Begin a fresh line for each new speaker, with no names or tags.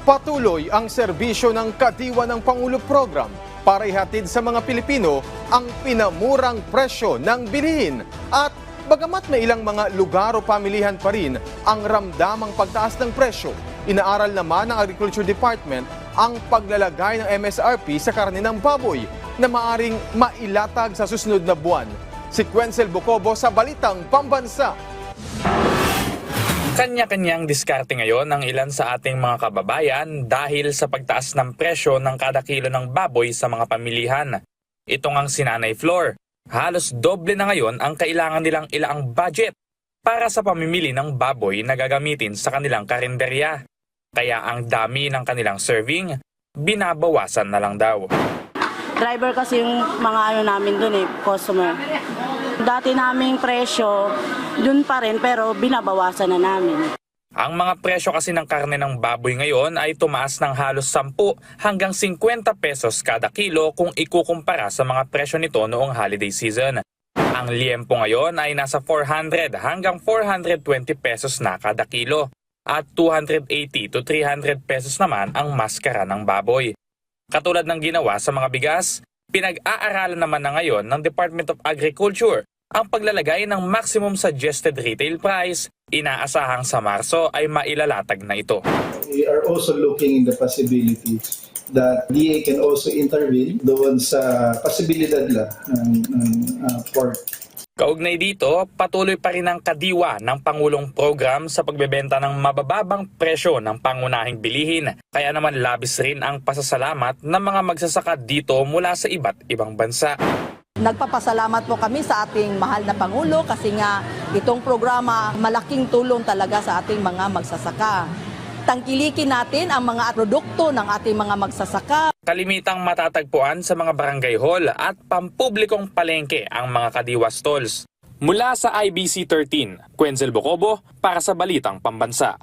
Patuloy ang serbisyo ng Kadiwa ng Pangulo Program para ihatid sa mga Pilipino ang pinamurang presyo ng bilihin. At bagamat may ilang mga lugar o pamilihan pa rin ang ramdamang pagtaas ng presyo, inaaral naman ng Agriculture Department ang paglalagay ng MSRP sa karne ng baboy na maaring mailatag sa susunod na buwan. Si Quencel Bucobo sa Balitang Pambansa.
Kanya-kanyang diskarte ngayon ng ilan sa ating mga kababayan dahil sa pagtaas ng presyo ng kada kilo ng baboy sa mga pamilihan. Ito ngang si Nanay Flor. Halos doble na ngayon ang kailangan nilang ilaang budget para sa pamimili ng baboy na gagamitin sa kanilang karinderya. Kaya ang dami ng kanilang serving, binabawasan na lang daw.
Driver kasi yung mga namin dun customer. Dati naming presyo, dun pa rin pero binabawasan na namin.
Ang mga presyo kasi ng karne ng baboy ngayon ay tumaas ng halos 10 hanggang 50 pesos kada kilo kung ikukumpara sa mga presyo nito noong holiday season. Ang liempo ngayon ay nasa 400 hanggang 420 pesos na kada kilo at 280 to 300 pesos naman ang maskara ng baboy. Katulad ng ginawa sa mga bigas, pinag-aaralan naman na ngayon ng Department of Agriculture ang paglalagay ng maximum suggested retail price. Inaasahang sa Marso ay mailalatag na ito.
We are also looking in the possibility that DA can also intervene doon sa posibilidad ng pork.
Kaugnay dito, patuloy pa rin ang kadiwa ng Pangulong Program sa pagbebenta ng mabababang presyo ng pangunahing bilihin. Kaya naman labis rin ang pasasalamat ng mga magsasaka dito mula sa iba't ibang bansa.
Nagpapasalamat po kami sa ating mahal na Pangulo kasi nga itong programa malaking tulong talaga sa ating mga magsasaka. Tangkilikin natin ang mga produkto ng ating mga magsasaka.
Kalimitang matatagpuan sa mga barangay hall at pampublikong palengke ang mga kadiwa stalls. Mula sa IBC 13, Quencel Bucobo para sa Balitang Pambansa.